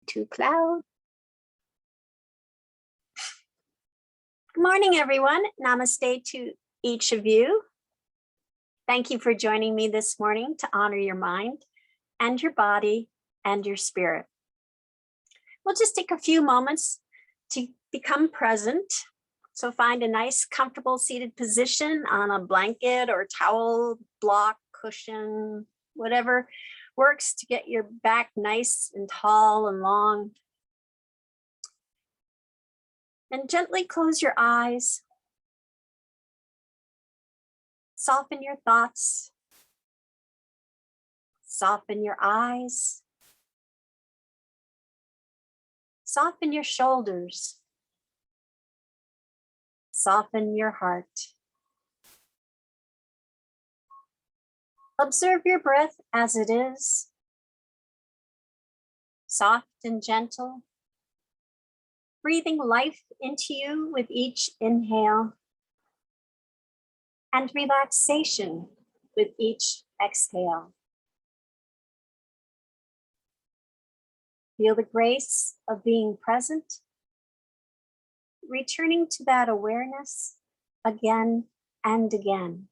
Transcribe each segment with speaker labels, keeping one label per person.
Speaker 1: to cloud. Good morning, everyone. Namaste to each of you. Thank you for joining me this morning to honor your mind and your body and your spirit. We'll just take a few moments to become present. So find a nice, comfortable seated position on a blanket or towel, block, cushion, whatever works to get your back nice and tall and long. And gently close your eyes. Soften your thoughts. Soften your eyes. Soften your shoulders. Soften your heart. Observe your breath as it is, soft and gentle, breathing life into you with each inhale and relaxation with each exhale. Feel the grace of being present, returning to that awareness again and again.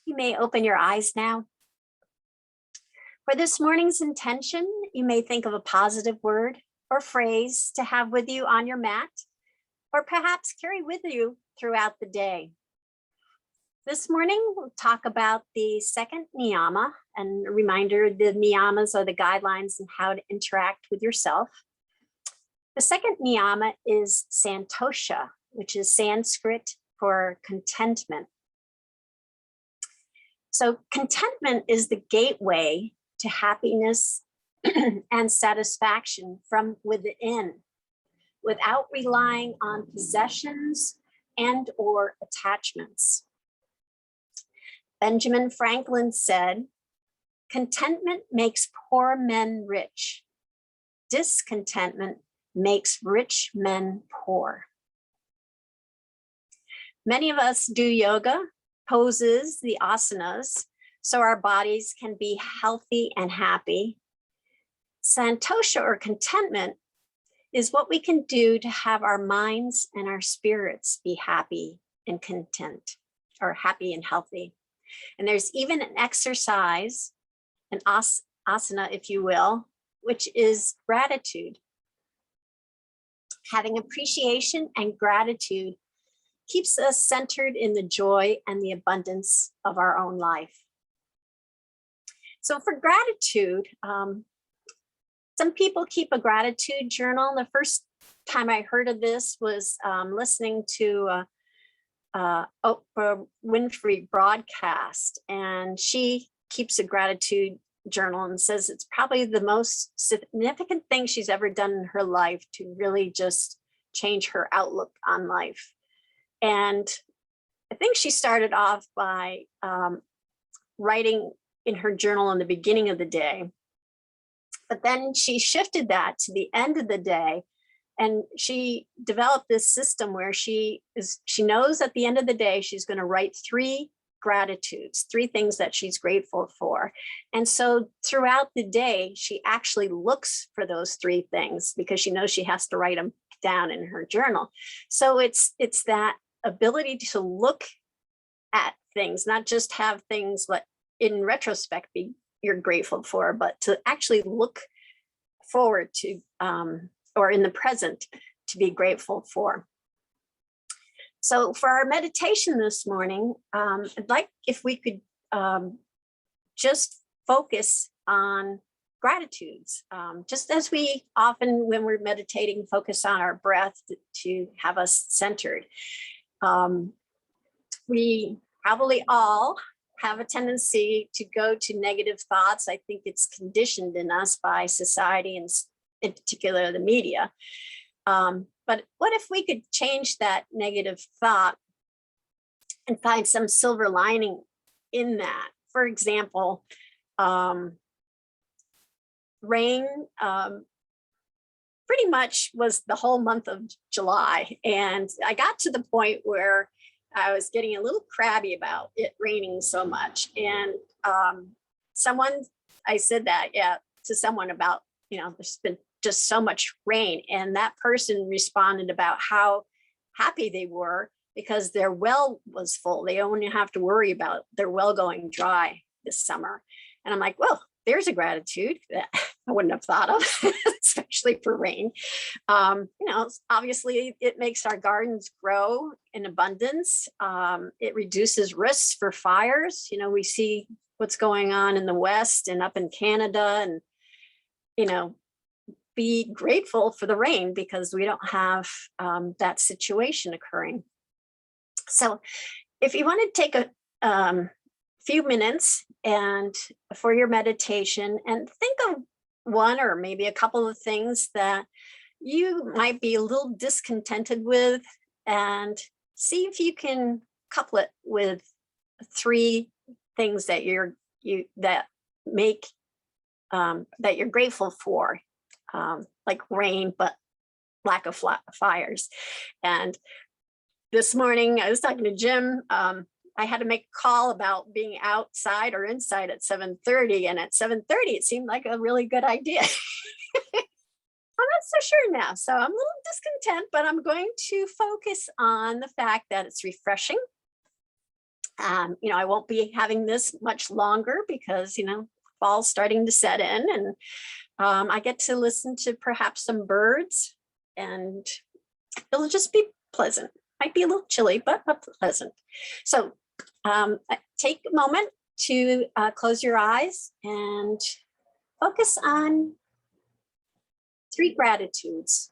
Speaker 1: You may open your eyes now. For this morning's intention, you may think of a positive word or phrase to have with you on your mat, or perhaps carry with you throughout the day. This morning, we'll talk about the second Niyama, and a reminder, the Niyamas are the guidelines on how to interact with yourself. The second Niyama is Santosha, which is Sanskrit for contentment. So contentment is the gateway to happiness and satisfaction from within, without relying on possessions and or attachments. Benjamin Franklin said, "Contentment makes poor men rich. Discontentment makes rich men poor." Many of us do yoga, poses, the asanas, so our bodies can be healthy and happy. Santosha, or contentment, is what we can do to have our minds and our spirits be happy and content, or happy and healthy. And there's even an exercise, an asana, if you will, which is gratitude. Having appreciation and gratitude keeps us centered in the joy and the abundance of our own life. So for gratitude, some people keep a gratitude journal. The first time I heard of this was listening to Oprah Winfrey broadcast, and she keeps a gratitude journal and says it's probably the most significant thing she's ever done in her life to really just change her outlook on life. And I think she started off by writing in her journal in the beginning of the day, but then she shifted that to the end of the day, and she developed this system where she knows at the end of the day she's going to write 3 gratitudes, 3 things that she's grateful for. And so throughout the day, she actually looks for those 3 things because she knows she has to write them down in her journal. So it's that ability to look at things, not just have things like in retrospect you're grateful for, but to actually look forward to or in the present to be grateful for. So for our meditation this morning, I'd like if we could just focus on gratitudes, just as we often when we're meditating focus on our breath to have us centered. We probably all have a tendency to go to negative thoughts. I think it's conditioned in us by society and in particular the media. But what if we could change that negative thought and find some silver lining in that? For example, rain pretty much was the whole month of July. And I got to the point where I was getting a little crabby about it raining so much. And I said that, to someone about, there's been just so much rain. And that person responded about how happy they were because their well was full. They only have to worry about their well going dry this summer. And I'm like, well, there's a gratitude that I wouldn't have thought of, especially for rain. Obviously it makes our gardens grow in abundance. It reduces risks for fires. We see what's going on in the West and up in Canada, and, be grateful for the rain because we don't have that situation occurring. So if you want to take a few minutes and for your meditation and think of one or maybe a couple of things that you might be a little discontented with, and see if you can couple it with 3 things that that you're grateful for, like rain, but lack of fires. And this morning I was talking to Jim. I had to make a call about being outside or inside at 7:30, and at 7:30 it seemed like a really good idea. I'm not so sure now, so I'm a little discontent, but I'm going to focus on the fact that it's refreshing. I won't be having this much longer because fall's starting to set in, and I get to listen to perhaps some birds, and it'll just be pleasant. Might be a little chilly, but pleasant. So take a moment to close your eyes and focus on 3 gratitudes.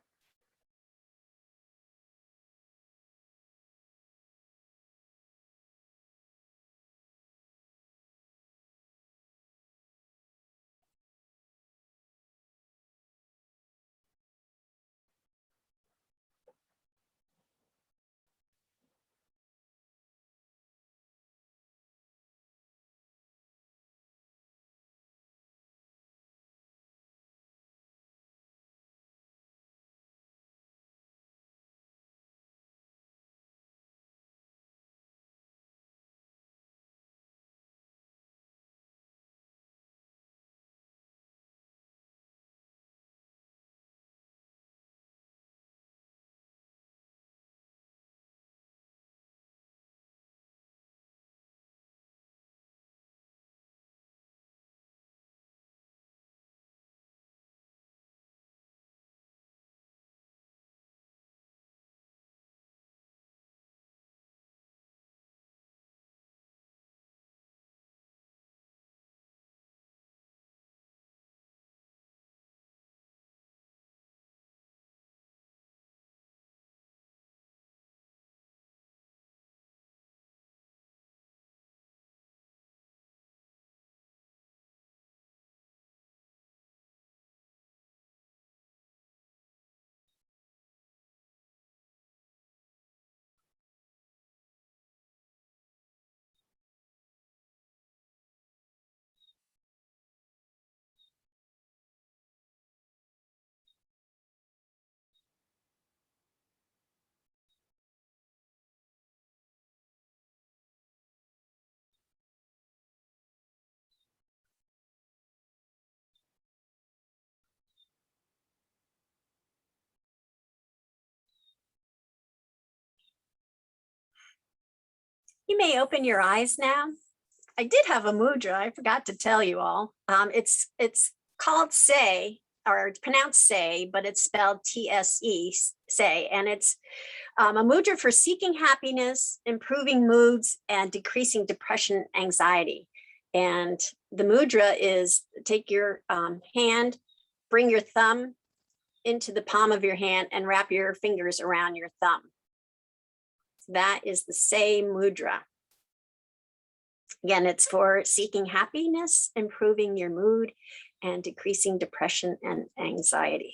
Speaker 1: You may open your eyes now. I did have a mudra. I forgot to tell you all. It's called say, or it's pronounced say, but it's spelled TSE, say. And it's a mudra for seeking happiness, improving moods, and decreasing depression, anxiety. And the mudra is take your hand, bring your thumb into the palm of your hand and wrap your fingers around your thumb. That is the say mudra. Again, it's for seeking happiness, improving your mood, and decreasing depression and anxiety.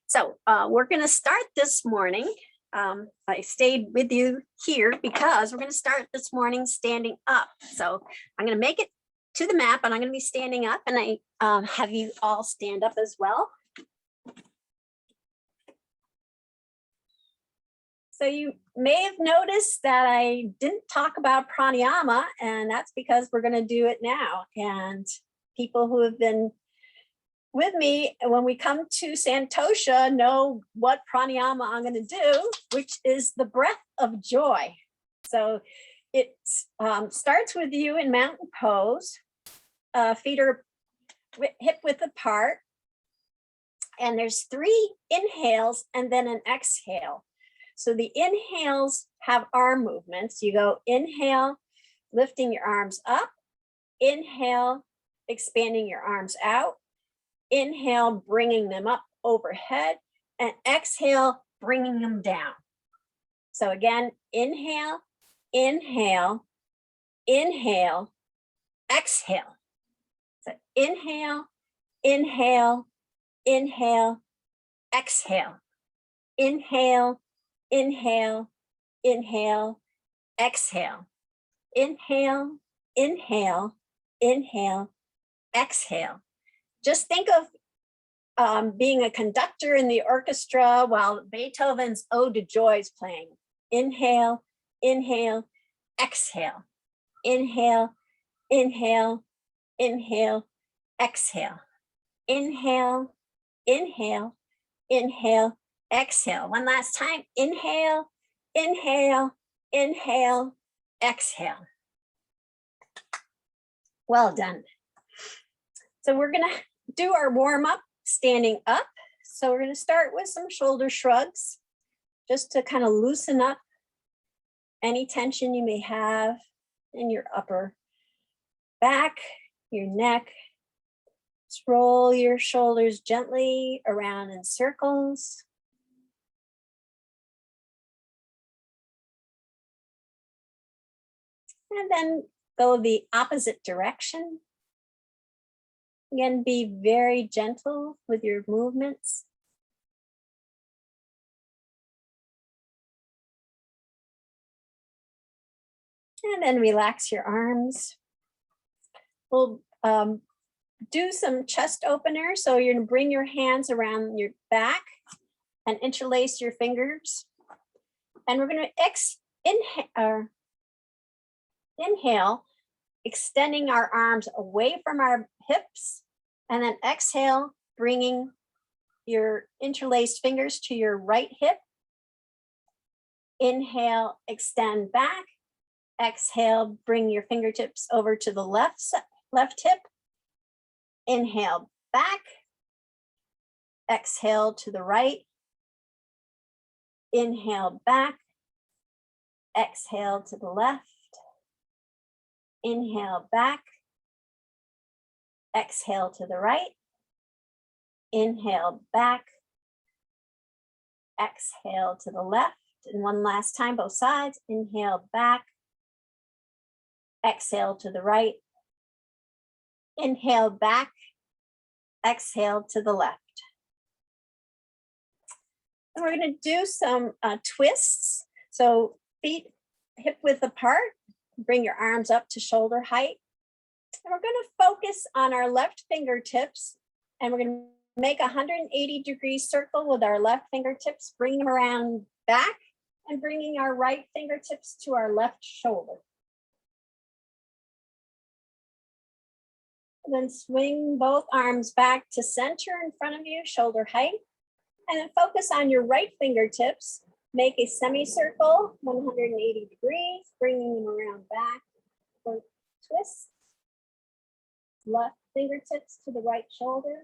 Speaker 1: So we're going to start this morning. I stayed with you here because we're going to start this morning standing up. So I'm going to make it to the map and I'm going to be standing up, and I have you all stand up as well. So you may have noticed that I didn't talk about pranayama, and that's because we're going to do it now. And people who have been with me when we come to Santosha know what pranayama I'm going to do, which is the breath of joy. So it starts with you in mountain pose. Feet are hip width apart. And there's 3 inhales and then an exhale. So the inhales have arm movements. You go inhale, lifting your arms up. Inhale, expanding your arms out. Inhale, bringing them up overhead, and exhale, bringing them down. So again, inhale, inhale, inhale, exhale. So inhale, inhale, inhale, exhale. Inhale, inhale, inhale, exhale. Inhale, inhale, inhale, exhale. Just think of being a conductor in the orchestra while Beethoven's Ode to Joy is playing. Inhale, inhale, exhale. Inhale, inhale, inhale, exhale. Inhale, inhale, inhale, exhale. One last time. Inhale, inhale, inhale, exhale. Well done. So we're going to do our warm up standing up. So we're going to start with some shoulder shrugs just to kind of loosen up any tension you may have in your upper back, your neck. Just roll your shoulders gently around in circles. And then go the opposite direction. Again, be very gentle with your movements. And then relax your arms. We'll do some chest openers. So you're going to bring your hands around your back and interlace your fingers. And we're going to inhale, extending our arms away from our hips, and then exhale, bringing your interlaced fingers to your right hip. Inhale, extend back. Exhale, bring your fingertips over to the left hip. Inhale, back. Exhale to the right. Inhale, back. Exhale to the left. Inhale, back. Exhale to the right. Inhale, back. Exhale to the left. And one last time, both sides. Inhale, back. Exhale to the right. Inhale, back. Exhale to the left. And we're going to do some twists. So feet hip width apart. Bring your arms up to shoulder height. And we're going to focus on our left fingertips. And we're going to make a 180-degree circle with our left fingertips, bring them around back, and bringing our right fingertips to our left shoulder. And then swing both arms back to center in front of you, shoulder height. And then focus on your right fingertips. Make a semicircle, 180 degrees, bringing them around back for twist. Left fingertips to the right shoulder.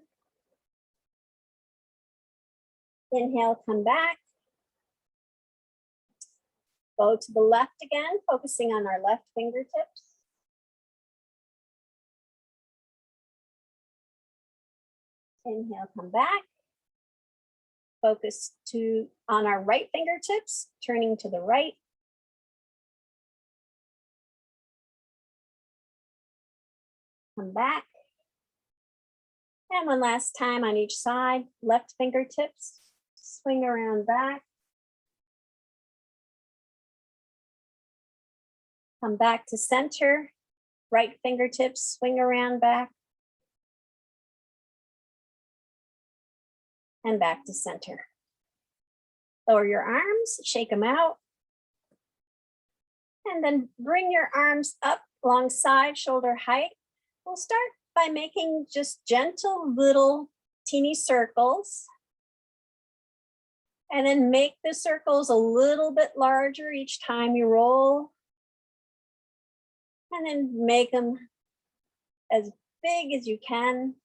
Speaker 1: Inhale, come back. Go to the left again, focusing on our left fingertips. Inhale, come back. Focus on our right fingertips, turning to the right. Come back. And one last time on each side, left fingertips, swing around back. Come back to center. Right fingertips swing around back. And back to center. Lower your arms, shake them out. And then bring your arms up alongside shoulder height. We'll start by making just gentle little teeny circles. And then make the circles a little bit larger each time you roll. And then make them as big as you can.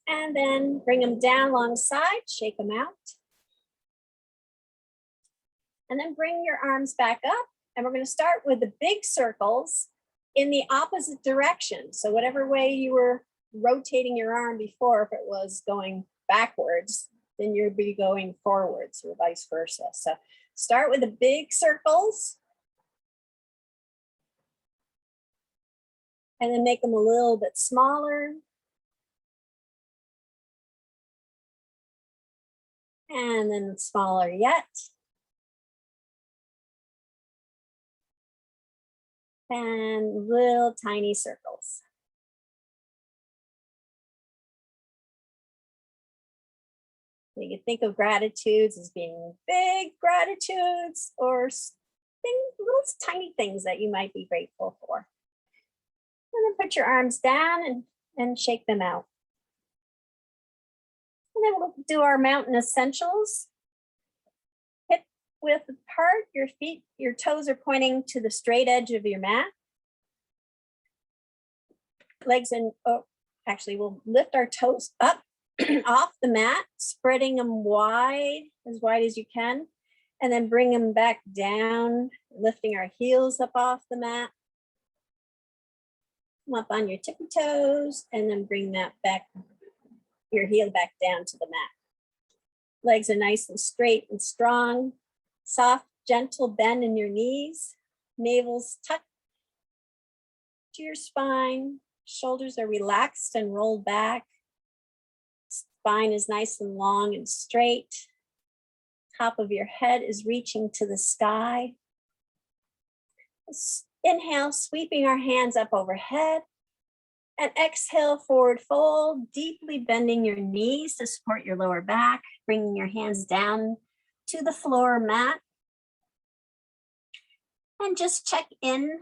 Speaker 1: And then bring them down alongside, shake them out. And then bring your arms back up. And we're going to start with the big circles in the opposite direction. So whatever way you were rotating your arm before, if it was going backwards, then you'll be going forwards or vice versa. So start with the big circles. And then make them a little bit smaller. And then smaller yet. And little tiny circles. You can think of gratitudes as being big gratitudes or little tiny things that you might be grateful for. And then put your arms down and shake them out. And then we'll do our mountain essentials. Hip width apart, your feet, your toes are pointing to the straight edge of your mat. Legs and, actually we'll lift our toes up off the mat, spreading them as wide as you can, and then bring them back down, lifting our heels up off the mat. Come up on your tippy toes, and then bring that back, your heel back down to the mat. Legs are nice and straight and strong. Soft, gentle bend in your knees. Navel's tucked to your spine. Shoulders are relaxed and rolled back. Spine is nice and long and straight. Top of your head is reaching to the sky. Inhale, sweeping our hands up overhead. And exhale, forward fold, deeply bending your knees to support your lower back, bringing your hands down to the floor mat. And just check in.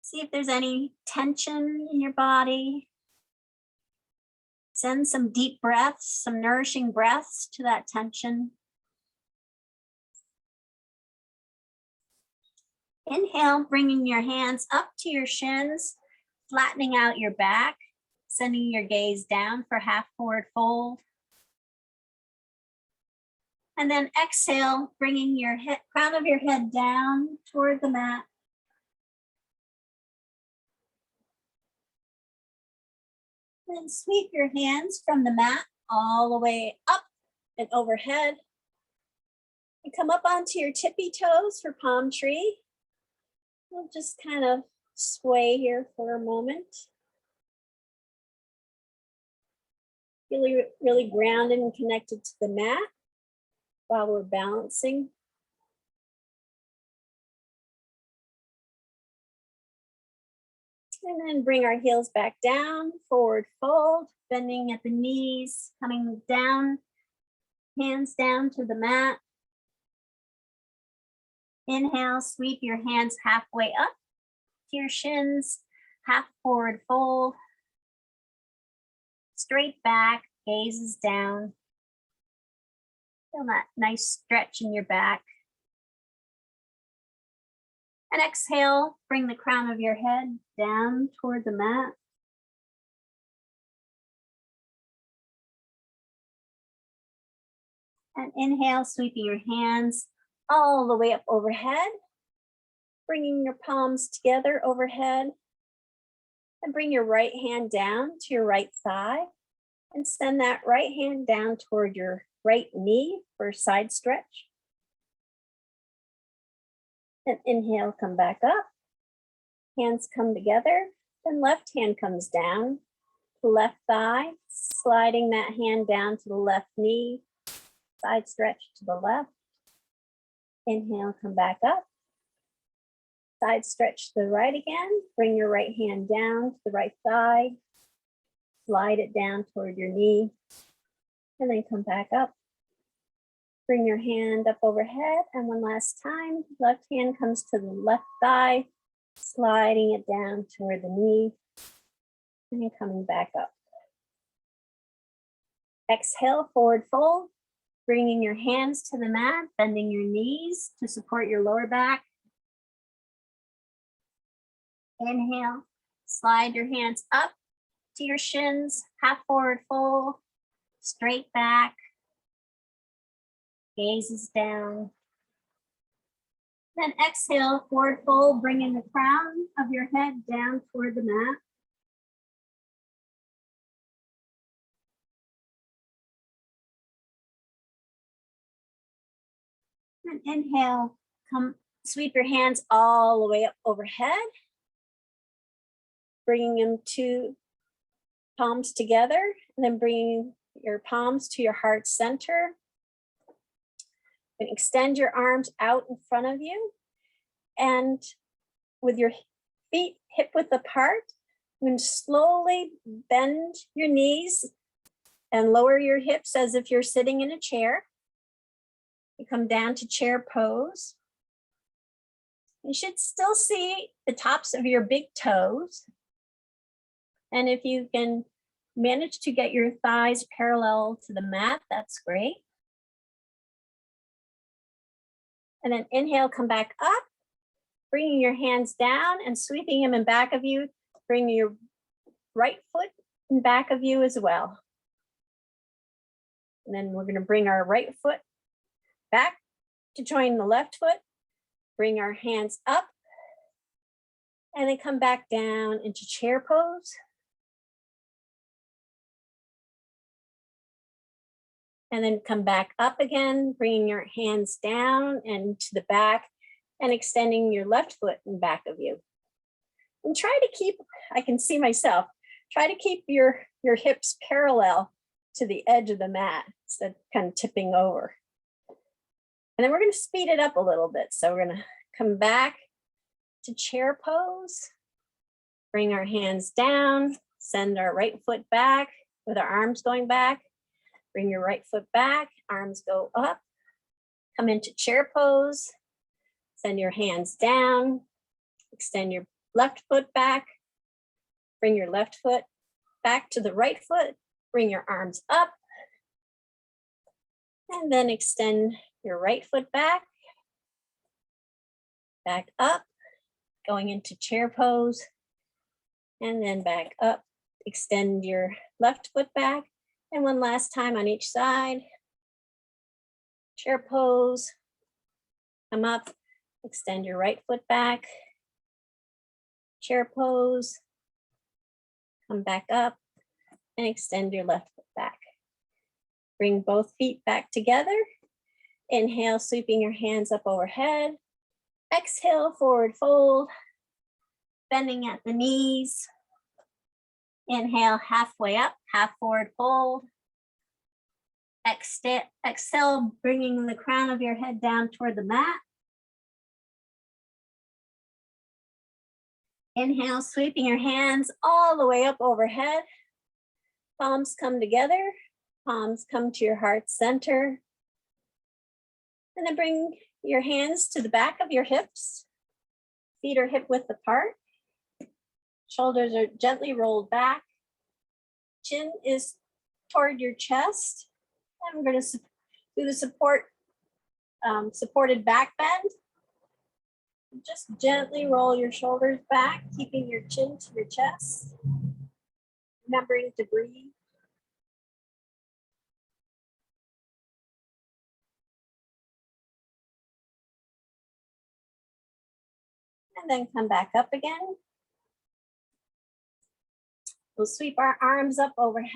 Speaker 1: See if there's any tension in your body. Send some deep breaths, some nourishing breaths to that tension. Inhale, bringing your hands up to your shins, flattening out your back, sending your gaze down for half forward fold. And then exhale, bringing your crown of your head down toward the mat. Then sweep your hands from the mat all the way up and overhead. And come up onto your tippy toes for palm tree. We'll just kind of sway here for a moment. Really grounded and connected to the mat while we're balancing. And then bring our heels back down, forward fold, bending at the knees, coming down, hands down to the mat. Inhale, sweep your hands halfway up to your shins, half forward fold. Straight back, gaze is down. Feel that nice stretch in your back. And exhale, bring the crown of your head down toward the mat. And inhale, sweeping your hands all the way up overhead, bringing your palms together overhead. And bring your right hand down to your right thigh and send that right hand down toward your right knee for a side stretch. And inhale, come back up. Hands come together, then left hand comes down, the left thigh, sliding that hand down to the left knee, side stretch to the left. Inhale, come back up. Side stretch to the right again. Bring your right hand down to the right thigh. Slide it down toward your knee. And then come back up. Bring your hand up overhead. And one last time, left hand comes to the left thigh, sliding it down toward the knee. And then coming back up. Exhale, forward fold. Bringing your hands to the mat, bending your knees to support your lower back. Inhale, slide your hands up to your shins, half forward fold, straight back, gazes down. Then exhale, forward fold, bringing the crown of your head down toward the mat. And inhale, come sweep your hands all the way up overhead, bringing them to palms together, and then bringing your palms to your heart center. And extend your arms out in front of you. And with your feet hip width apart, you can slowly bend your knees and lower your hips as if you're sitting in a chair. You come down to chair pose. You should still see the tops of your big toes. And if you can manage to get your thighs parallel to the mat, that's great. And then inhale, come back up, bringing your hands down and sweeping them in back of you. Bring your right foot in back of you as well. And then we're going to bring our right foot back to join the left foot. Bring our hands up and then come back down into chair pose. And then come back up again, bringing your hands down and to the back and extending your left foot in back of you. And try to keep, I can see myself, try to keep your hips parallel to the edge of the mat instead of kind of tipping over. And then we're going to speed it up a little bit. So we're going to come back to chair pose, bring our hands down, send our right foot back with our arms going back. Bring your right foot back, arms go up, come into chair pose, send your hands down, extend your left foot back, bring your left foot back to the right foot, bring your arms up, and then extend your right foot back up, going into chair pose, and then back up, extend your left foot back. And one last time on each side. Chair pose, come up, extend your right foot back. Chair pose, come back up and extend your left foot back. Bring both feet back together. Inhale, sweeping your hands up overhead. Exhale, forward fold, bending at the knees. Inhale, halfway up, half forward fold. Exhale, bringing the crown of your head down toward the mat. Inhale, sweeping your hands all the way up overhead. Palms come together, palms come to your heart center. And then bring your hands to the back of your hips. Feet are hip width apart. Shoulders are gently rolled back. Chin is toward your chest. And we're going to do the supported back bend. Just gently roll your shoulders back, keeping your chin to your chest. Remembering to breathe. And then come back up again. We'll sweep our arms up overhead.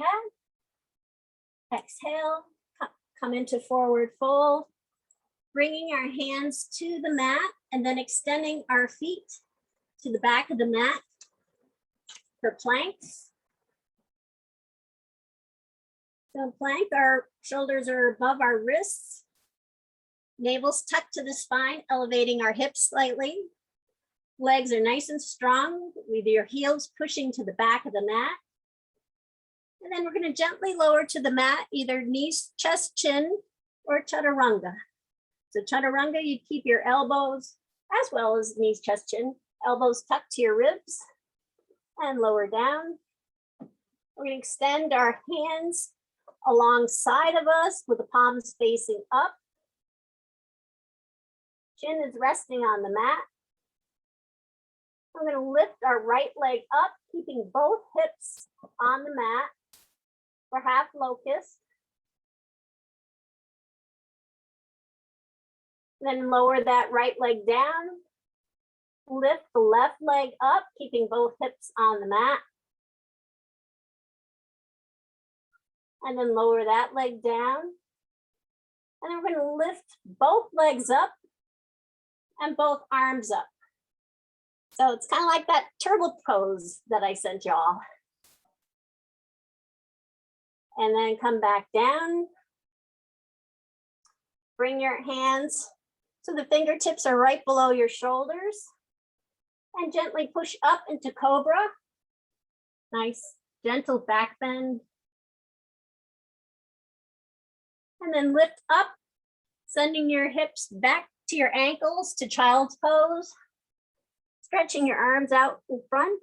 Speaker 1: Exhale, come into forward fold. Bringing our hands to the mat and then extending our feet to the back of the mat for planks. So plank, our shoulders are above our wrists. Navel's tucked to the spine, elevating our hips slightly. Legs are nice and strong with your heels pushing to the back of the mat. And then we're going to gently lower to the mat, either knees, chest, chin, or Chaturanga. So Chaturanga, you keep your elbows as well as knees, chest, chin, elbows tucked to your ribs and lower down. We're going to extend our hands alongside of us with the palms facing up. Chin is resting on the mat. We're going to lift our right leg up, keeping both hips on the mat for half locust. Then lower that right leg down. Lift the left leg up, keeping both hips on the mat. And then lower that leg down. And then we're going to lift both legs up and both arms up. So it's kind of like that turtle pose that I sent y'all. And then come back down. Bring your hands so the fingertips are right below your shoulders. And gently push up into cobra. Nice, gentle back bend. And then lift up, sending your hips back to your ankles to child's pose. Stretching your arms out in front.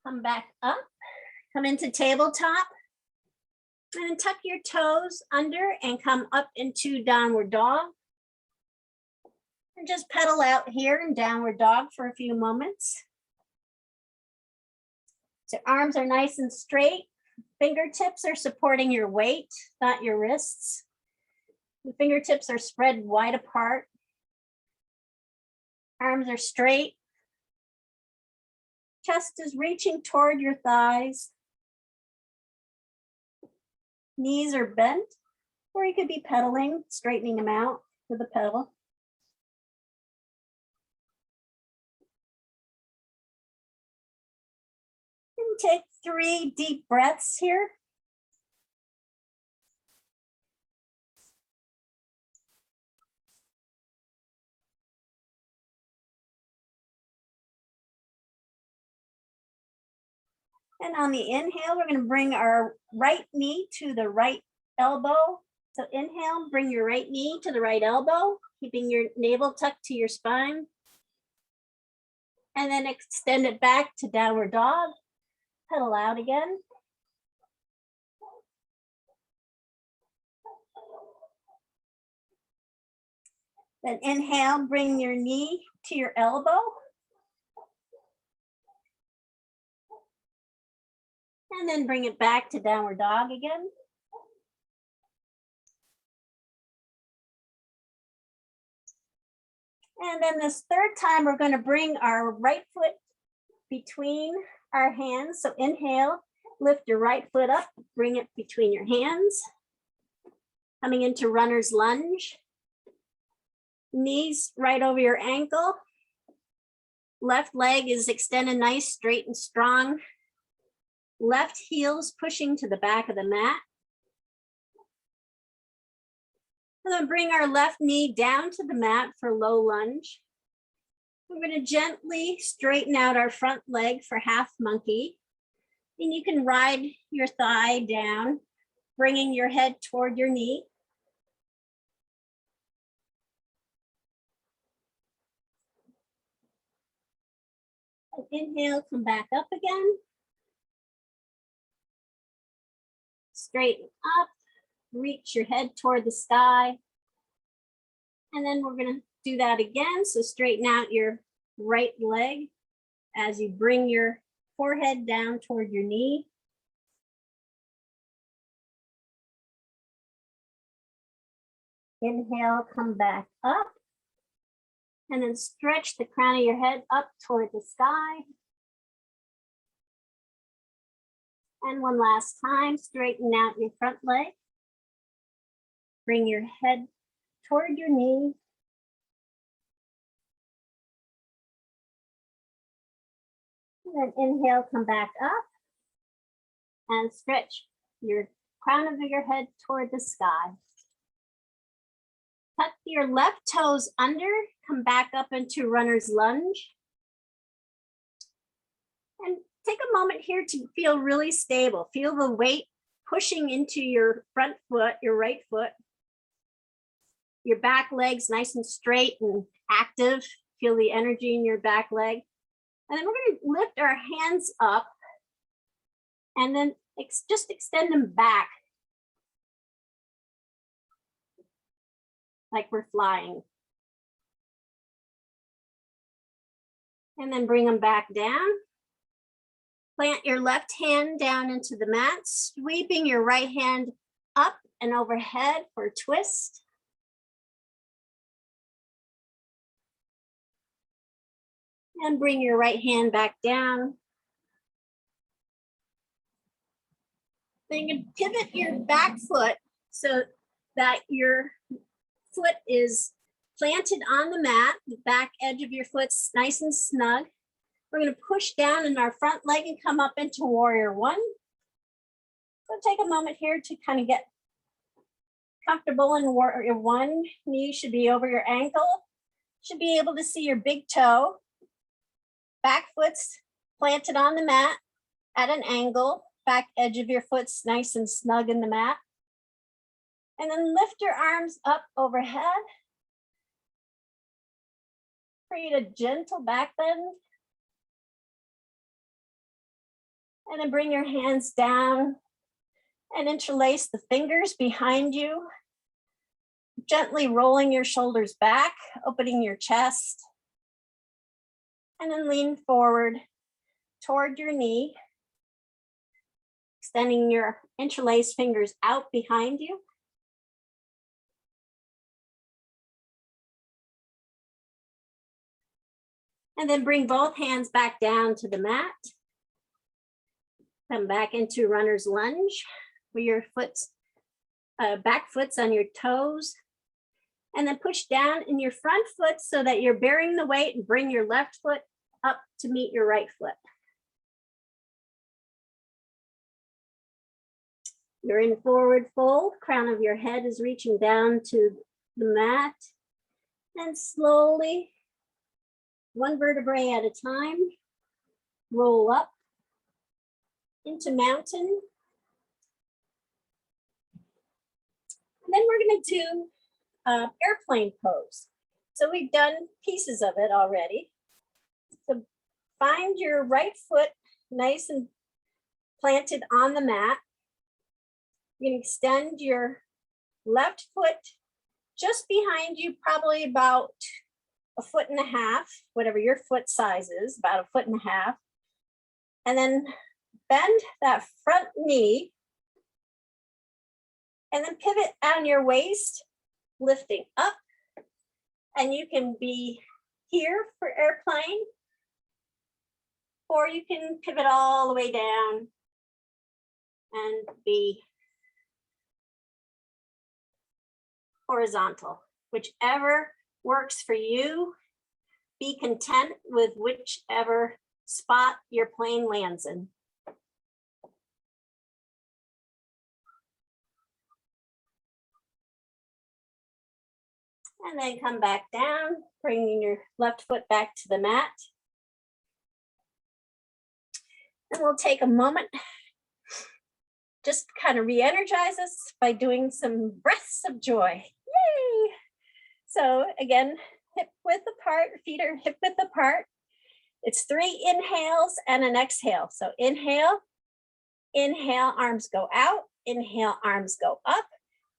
Speaker 1: Come back up, come into tabletop, and then tuck your toes under and come up into downward dog. And just pedal out here in downward dog for a few moments. So arms are nice and straight. Fingertips are supporting your weight, not your wrists. The fingertips are spread wide apart. Arms are straight. Chest is reaching toward your thighs. Knees are bent, or you could be pedaling, straightening them out with a pedal. And take 3 deep breaths here. And on the inhale, we're going to bring our right knee to the right elbow. So inhale, bring your right knee to the right elbow, keeping your navel tucked to your spine. And then extend it back to downward dog. Pedal out again. Then inhale, bring your knee to your elbow. And then bring it back to downward dog again. And then this third time, we're going to bring our right foot between our hands. So inhale, lift your right foot up, bring it between your hands. Coming into runner's lunge. Knees right over your ankle. Left leg is extended nice, straight and strong. Left heel's pushing to the back of the mat. And then bring our left knee down to the mat for low lunge. We're going to gently straighten out our front leg for half monkey. And you can ride your thigh down, bringing your head toward your knee. And inhale, come back up again. Straighten up, reach your head toward the sky. And then we're going to do that again. So straighten out your right leg as you bring your forehead down toward your knee. Inhale, come back up. And then stretch the crown of your head up toward the sky. And one last time, straighten out your front leg. Bring your head toward your knee. And then inhale, come back up. And stretch your crown of your head toward the sky. Tuck your left toes under, come back up into runner's lunge. And take a moment here to feel really stable. Feel the weight pushing into your front foot, your right foot. Your back leg's nice and straight and active. Feel the energy in your back leg. And then we're going to lift our hands up and then just extend them back like we're flying. And then bring them back down. Plant your left hand down into the mat, sweeping your right hand up and overhead for a twist. And bring your right hand back down. Then you can pivot your back foot so that your foot is planted on the mat. The back edge of your foot's nice and snug. We're going to push down in our front leg and come up into warrior one. So take a moment here to kind of get comfortable in warrior one. Knee should be over your ankle. Should be able to see your big toe. Back foot's planted on the mat at an angle. Back edge of your foot's nice and snug in the mat. And then lift your arms up overhead. Create a gentle back bend. And then bring your hands down and interlace the fingers behind you. Gently rolling your shoulders back, opening your chest. And then lean forward toward your knee. Extending your interlaced fingers out behind you. And then bring both hands back down to the mat. Come back into runner's lunge with your back foot's on your toes. And then push down in your front foot so that you're bearing the weight and bring your left foot up to meet your right foot. You're in forward fold. Crown of your head is reaching down to the mat. And slowly, one vertebrae at a time, roll up into mountain. And then we're going to do airplane pose. So we've done pieces of it already. So find your right foot nice and planted on the mat. You can extend your left foot just behind you, probably about 1.5 feet, whatever your foot size is, about 1.5 feet. And then bend that front knee and then pivot on your waist, lifting up. And you can be here for airplane, or you can pivot all the way down and be horizontal, whichever works for you. Be content with whichever spot your plane lands in. And then come back down, bringing your left foot back to the mat. And we'll take a moment, just kind of re-energize us by doing some breaths of joy. Yay! So again, hip width apart, feet are hip width apart. It's 3 inhales and an exhale. So inhale, inhale, arms go out. Inhale, arms go up.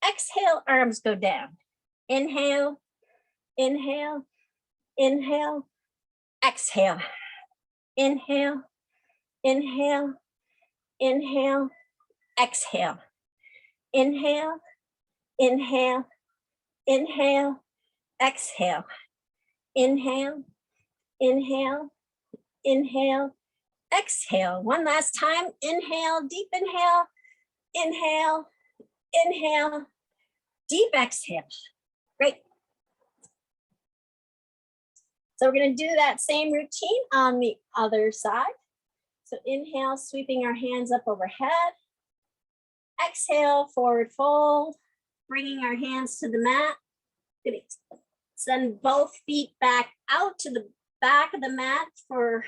Speaker 1: Exhale, arms go down. Inhale, inhale, inhale, exhale. Inhale, inhale, inhale, exhale. Inhale, inhale, Inhale, exhale. Inhale, inhale, inhale, exhale. One last time. Inhale, deep inhale, inhale, inhale, deep exhale. Great. So we're going to do that same routine on the other side. So inhale, sweeping our hands up overhead. Exhale, forward fold, bringing our hands to the mat. Send both feet back out to the back of the mat for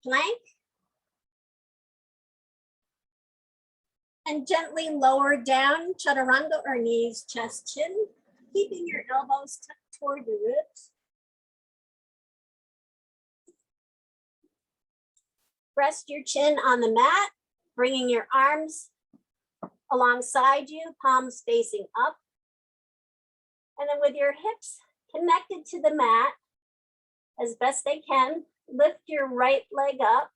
Speaker 1: plank. And gently lower down, Chaturanga, or knees, chest, chin, keeping your elbows tucked toward your ribs. Rest your chin on the mat, bringing your arms alongside you, palms facing up. And then with your hips connected to the mat, as best they can, lift your right leg up.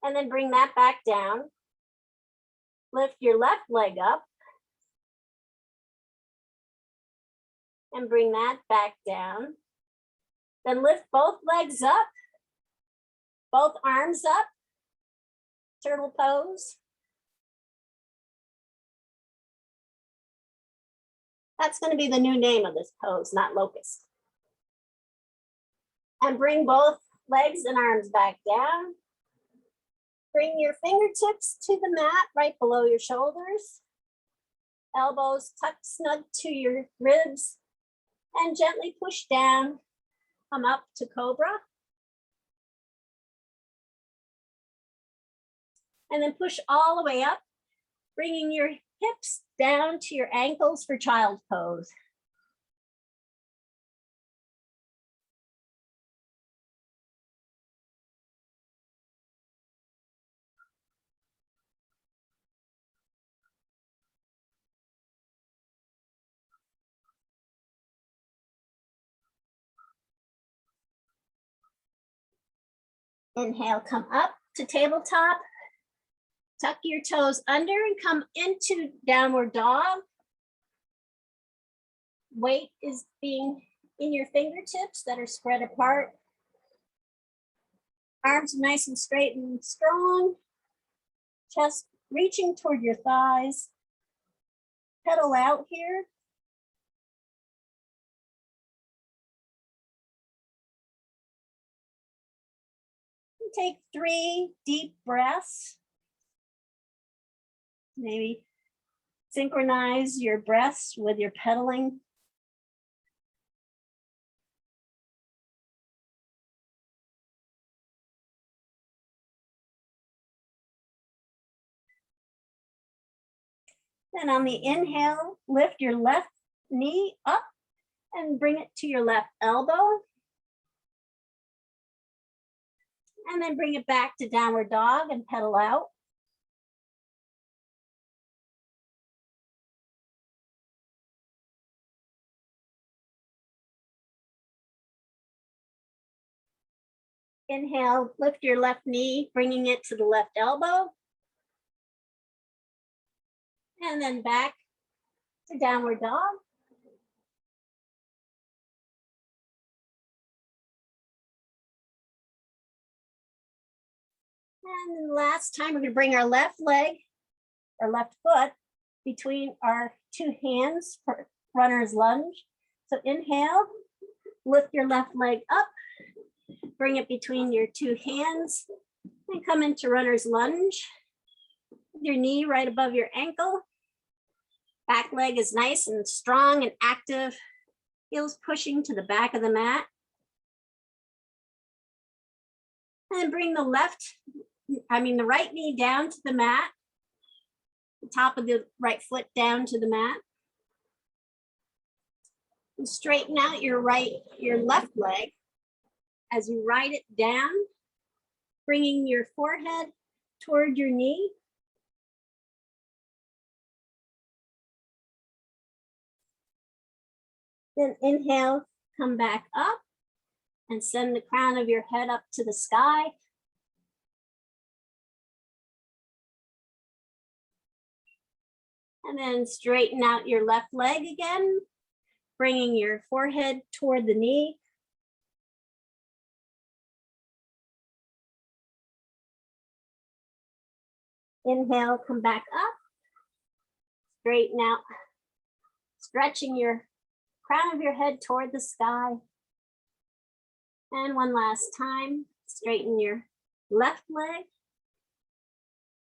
Speaker 1: And then bring that back down. Lift your left leg up. And bring that back down. Then lift both legs up, both arms up, turtle pose. That's going to be the new name of this pose, not locust. And bring both legs and arms back down. Bring your fingertips to the mat right below your shoulders. Elbows tucked snug to your ribs. And gently push down. Come up to cobra. And then push all the way up, bringing your hips down to your ankles for child's pose. Inhale, come up to tabletop. Tuck your toes under and come into downward dog. Weight is being in your fingertips that are spread apart. Arms nice and straight and strong. Chest reaching toward your thighs. Pedal out here. Take 3 deep breaths. Maybe synchronize your breaths with your pedaling. Then on the inhale, lift your left knee up and bring it to your left elbow. And then bring it back to downward dog and pedal out. Inhale, lift your left knee, bringing it to the left elbow. And then back to downward dog. And last time, we're going to bring our left leg or left foot between our 2 hands for runner's lunge. So inhale, lift your left leg up, bring it between your 2 hands, and come into runner's lunge. Your knee right above your ankle. Back leg is nice and strong and active. Heels pushing to the back of the mat. And bring the right knee down to the mat. The top of the right foot down to the mat. And straighten out your left leg as you ride it down, bringing your forehead toward your knee. Then inhale, come back up and send the crown of your head up to the sky. And then straighten out your left leg again, bringing your forehead toward the knee. Inhale, come back up. Straighten out, stretching your crown of your head toward the sky. And one last time, straighten your left leg,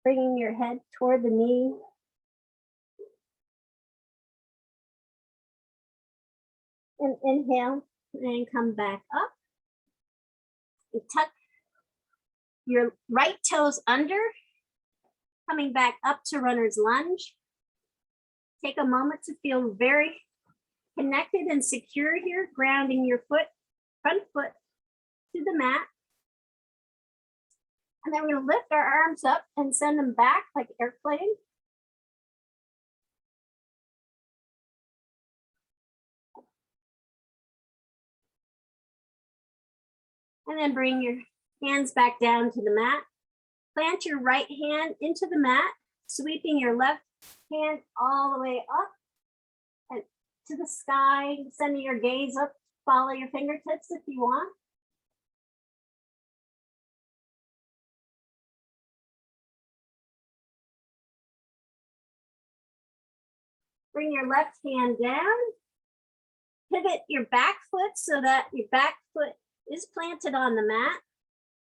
Speaker 1: bringing your head toward the knee. And inhale, and come back up. And tuck your right toes under, coming back up to runner's lunge. Take a moment to feel very connected and secure here, grounding your foot, front foot to the mat. And then we're going to lift our arms up and send them back like airplane. And then bring your hands back down to the mat. Plant your right hand into the mat, sweeping your left hand all the way up and to the sky, sending your gaze up. Follow your fingertips if you want. Bring your left hand down. Pivot your back foot so that your back foot is planted on the mat.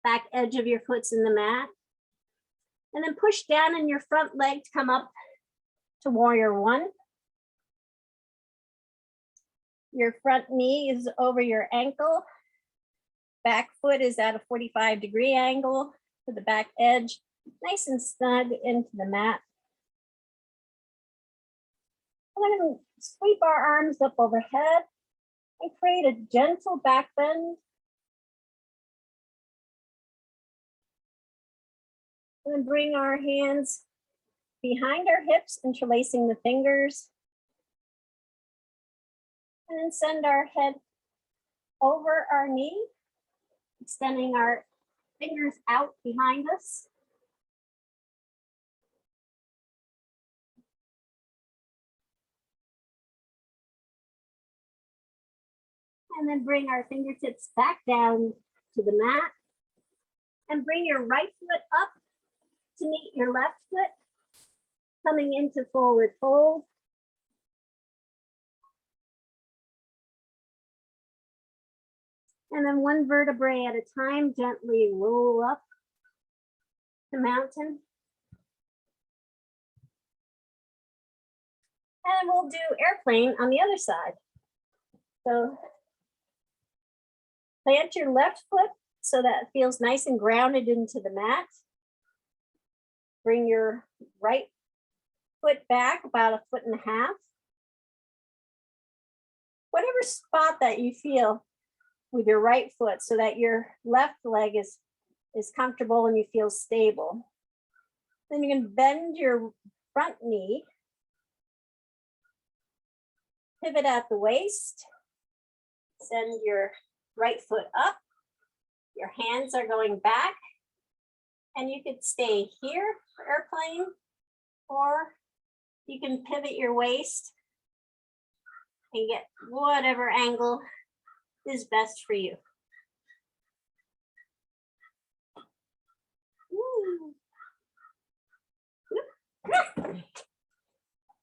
Speaker 1: Back edge of your foot's in the mat. And then push down in your front leg to come up to warrior one. Your front knee is over your ankle. Back foot is at a 45-degree angle to the back edge, nice and snug into the mat. And then sweep our arms up overhead and create a gentle back bend. And then bring our hands behind our hips, interlacing the fingers. And then send our head over our knee, extending our fingers out behind us. And then bring our fingertips back down to the mat. And bring your right foot up to meet your left foot, coming into forward fold. And then one vertebrae at a time, gently roll up the mountain. And we'll do airplane on the other side. So plant your left foot so that it feels nice and grounded into the mat. Bring your right foot back about 1.5 feet. Whatever spot that you feel with your right foot so that your left leg is comfortable and you feel stable. Then you can bend your front knee, pivot at the waist, send your right foot up, your hands are going back, and you could stay here for airplane, or you can pivot your waist and get whatever angle is best for you.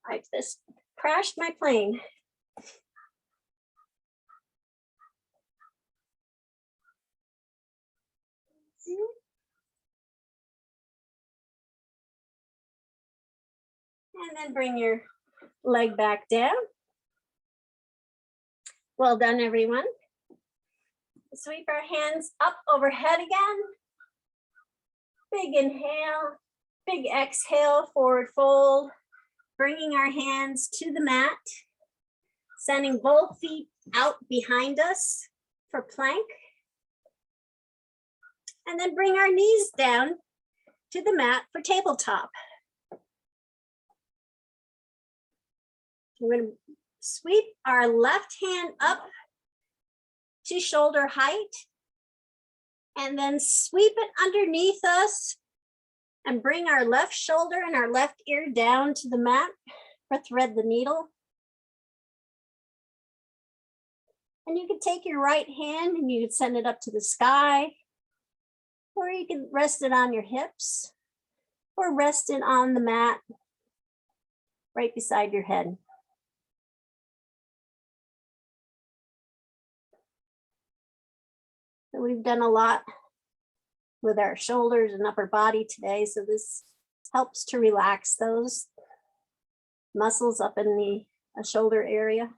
Speaker 1: I just crashed my plane. And then bring your leg back down. Well done, everyone. Sweep our hands up overhead again. Big inhale, big exhale, forward fold. Bringing our hands to the mat. Sending both feet out behind us for plank. And then bring our knees down to the mat for tabletop. We're going to sweep our left hand up to shoulder height and then sweep it underneath us and bring our left shoulder and our left ear down to the mat or thread the needle. And you can take your right hand and you can send it up to the sky, or you can rest it on your hips, or rest it on the mat right beside your head. So we've done a lot with our shoulders and upper body today, so this helps to relax those muscles up in the shoulder area.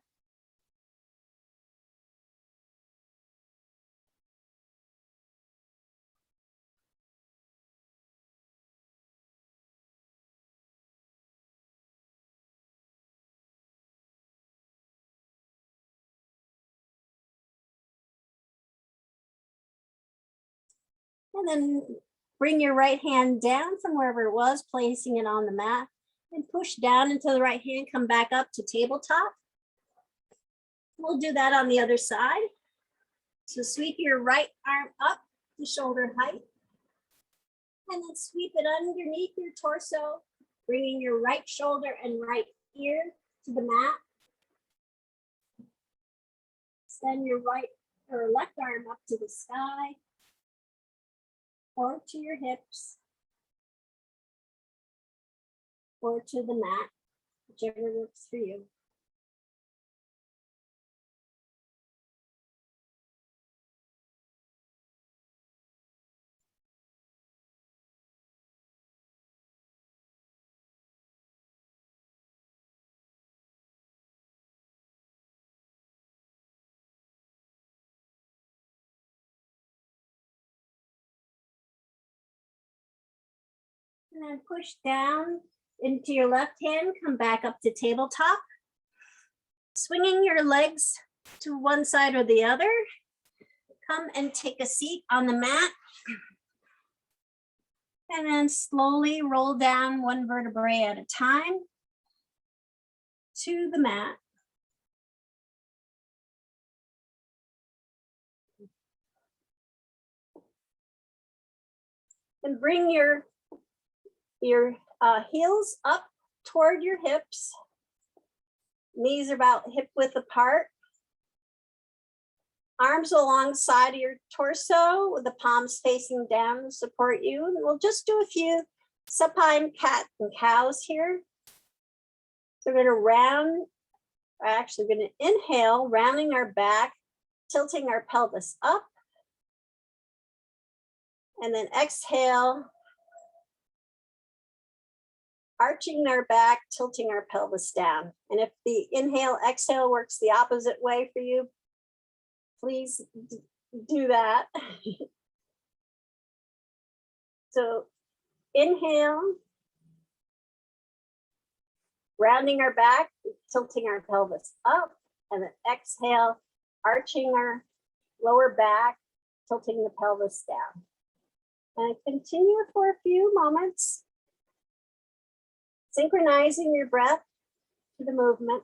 Speaker 1: And then bring your right hand down from wherever it was, placing it on the mat, and push down until the right hand come back up to tabletop. We'll do that on the other side. So sweep your right arm up to shoulder height, and then sweep it underneath your torso, bringing your right shoulder and right ear to the mat. Send your right or left arm up to the sky or to your hips or to the mat, whichever works for you. And then push down into your left hand, come back up to tabletop. Swinging your legs to one side or the other. Come and take a seat on the mat. And then slowly roll down one vertebrae at a time to the mat. And bring your heels up toward your hips. Knees are about hip width apart. Arms alongside of your torso with the palms facing down to support you. And we'll just do a few supine cat and cows here. So we're going to inhale, rounding our back, tilting our pelvis up. And then exhale, arching our back, tilting our pelvis down. And if the inhale, exhale works the opposite way for you, please do that. So inhale, rounding our back, tilting our pelvis up, and then exhale, arching our lower back, tilting the pelvis down. And continue for a few moments, synchronizing your breath to the movement.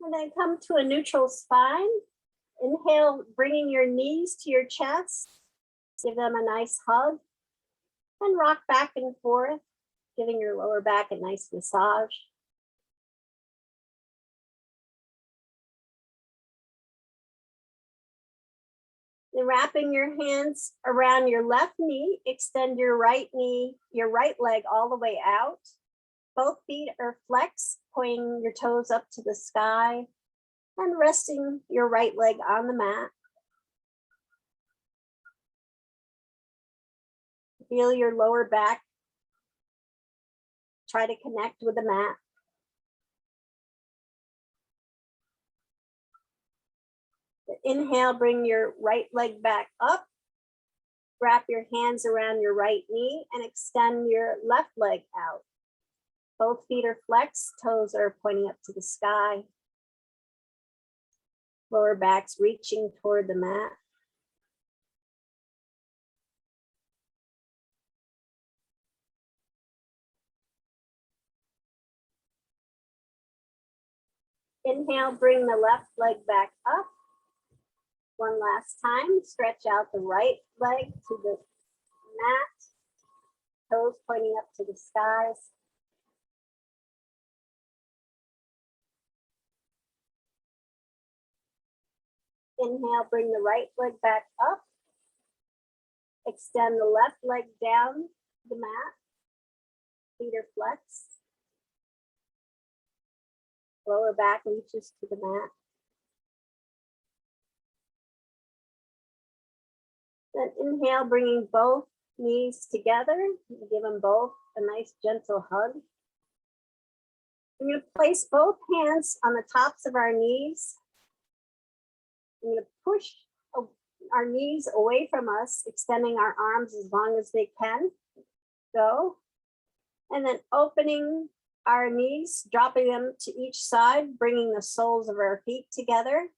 Speaker 1: And then come to a neutral spine. Inhale, bringing your knees to your chest. Give them a nice hug. And rock back and forth, giving your lower back a nice massage. Then wrapping your hands around your left knee, extend your right leg all the way out. Both feet are flexed, pointing your toes up to the sky and resting your right leg on the mat. Feel your lower back. Try to connect with the mat. Inhale, bring your right leg back up. Wrap your hands around your right knee and extend your left leg out. Both feet are flexed, toes are pointing up to the sky. Lower back's reaching toward the mat. Inhale, bring the left leg back up. One last time, stretch out the right leg to the mat. Toes pointing up to the skies. Inhale, bring the right leg back up. Extend the left leg down the mat. Feet are flexed. Lower back reaches to the mat. Then inhale, bringing both knees together. Give them both a nice gentle hug. We're going to place both hands on the tops of our knees. We're going to push our knees away from us, extending our arms as long as they can. Go. And then opening our knees, dropping them to each side, bringing the soles of our feet together.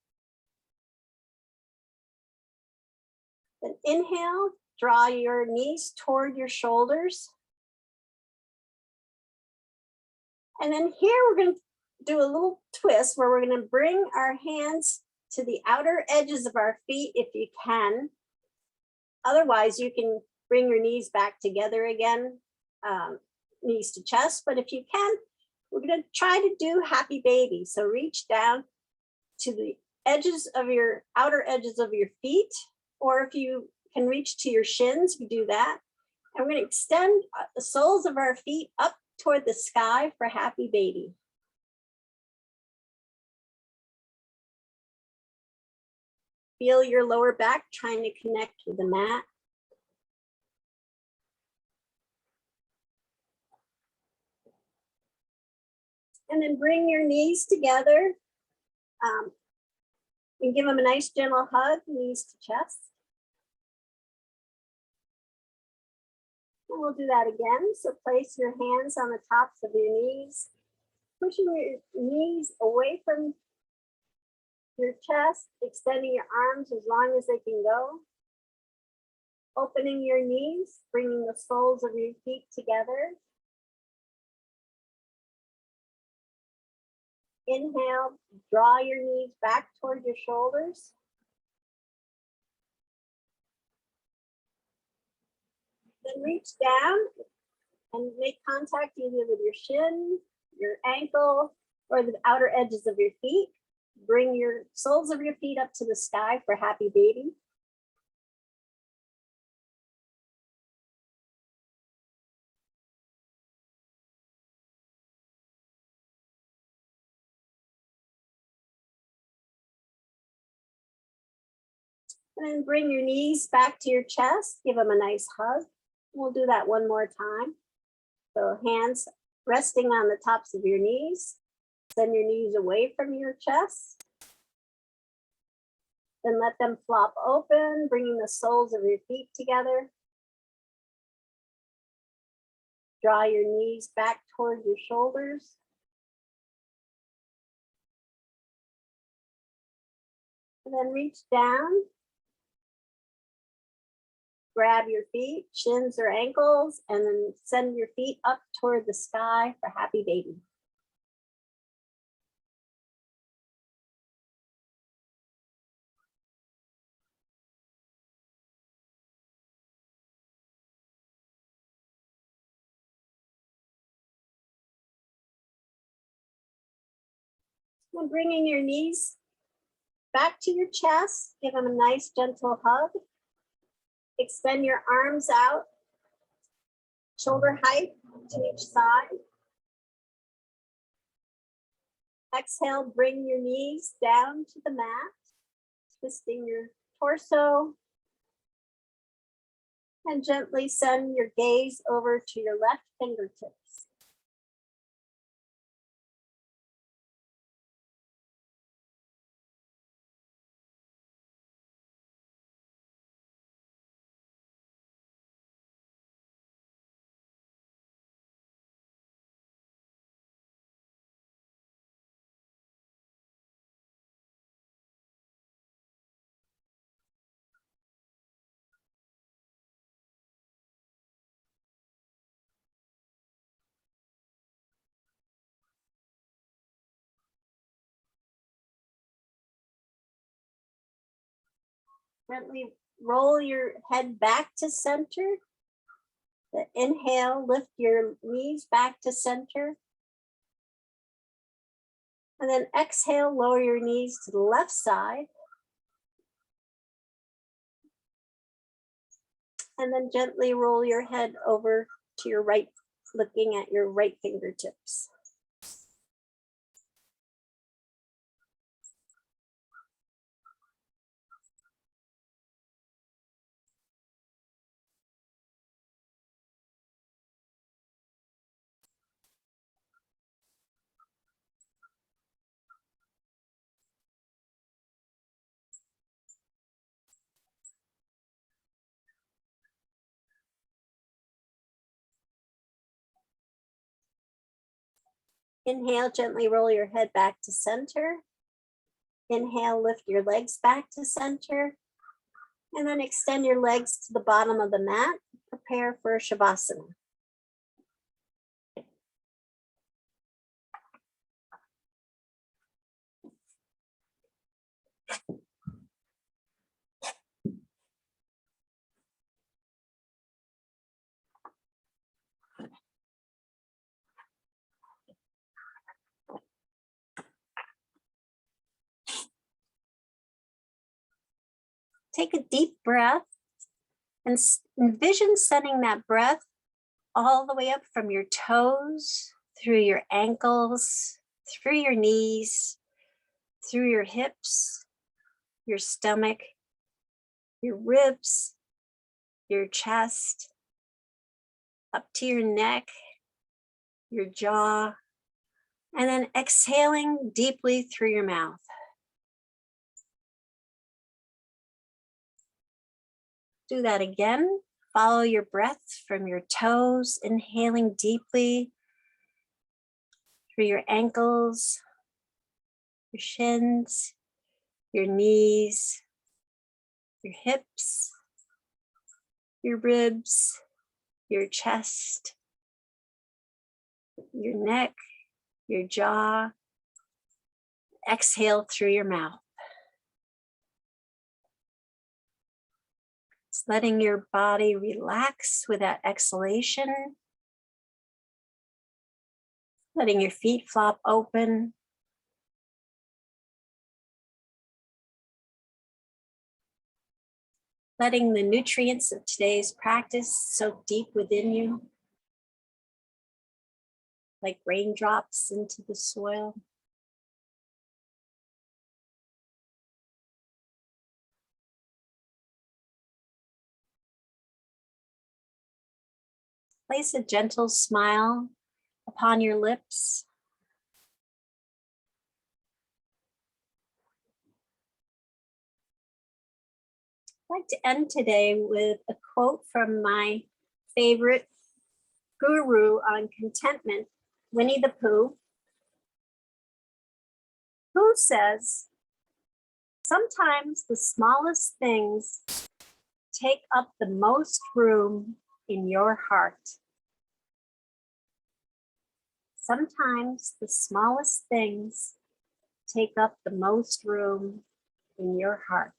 Speaker 1: Then inhale, draw your knees toward your shoulders. And then here we're going to do a little twist where we're going to bring our hands to the outer edges of our feet if you can. Otherwise, you can bring your knees back together again, knees to chest. But if you can, we're going to try to do happy baby. So reach down to the edges of your outer edges of your feet, or if you can reach to your shins, you do that. And we're going to extend the soles of our feet up toward the sky for happy baby. Feel your lower back trying to connect with the mat. And then bring your knees together and give them a nice gentle hug, knees to chest. And we'll do that again. So place your hands on the tops of your knees, pushing your knees away from your chest, extending your arms as long as they can go. Opening your knees, bringing the soles of your feet together. Inhale, draw your knees back toward your shoulders. Then reach down and make contact either with your shin, your ankle, or the outer edges of your feet. Bring your soles of your feet up to the sky for happy baby. And then bring your knees back to your chest. Give them a nice hug. We'll do that one more time. So hands resting on the tops of your knees. Send your knees away from your chest. Then let them flop open, bringing the soles of your feet together. Draw your knees back toward your shoulders. And then reach down. Grab your feet, shins or ankles, and then send your feet up toward the sky for happy baby. And bringing your knees back to your chest, give them a nice gentle hug. Extend your arms out, shoulder height to each side. Exhale, bring your knees down to the mat, twisting your torso. And gently send your gaze over to your left fingertips. Gently roll your head back to center. The inhale, lift your knees back to center. And then exhale, lower your knees to the left side. And then gently roll your head over to your right, looking at your right fingertips. Inhale, gently roll your head back to center. Inhale, lift your legs back to center. And then extend your legs to the bottom of the mat. Prepare for Savasana. Take a deep breath and envision sending that breath all the way up from your toes, through your ankles, through your knees, through your hips, your stomach, your ribs, your chest, up to your neck, your jaw, and then exhaling deeply through your mouth. Do that again. Follow your breath from your toes, inhaling deeply through your ankles, your shins, your knees, your hips, your ribs, your chest, your neck, your jaw. Exhale through your mouth. Just letting your body relax with that exhalation. Letting your feet flop open. Letting the nutrients of today's practice soak deep within you, like raindrops into the soil. Place a gentle smile upon your lips. I'd like to end today with a quote from my favorite guru on contentment, Winnie the Pooh, who says, "Sometimes the smallest things take up the most room in your heart." Sometimes the smallest things take up the most room in your heart.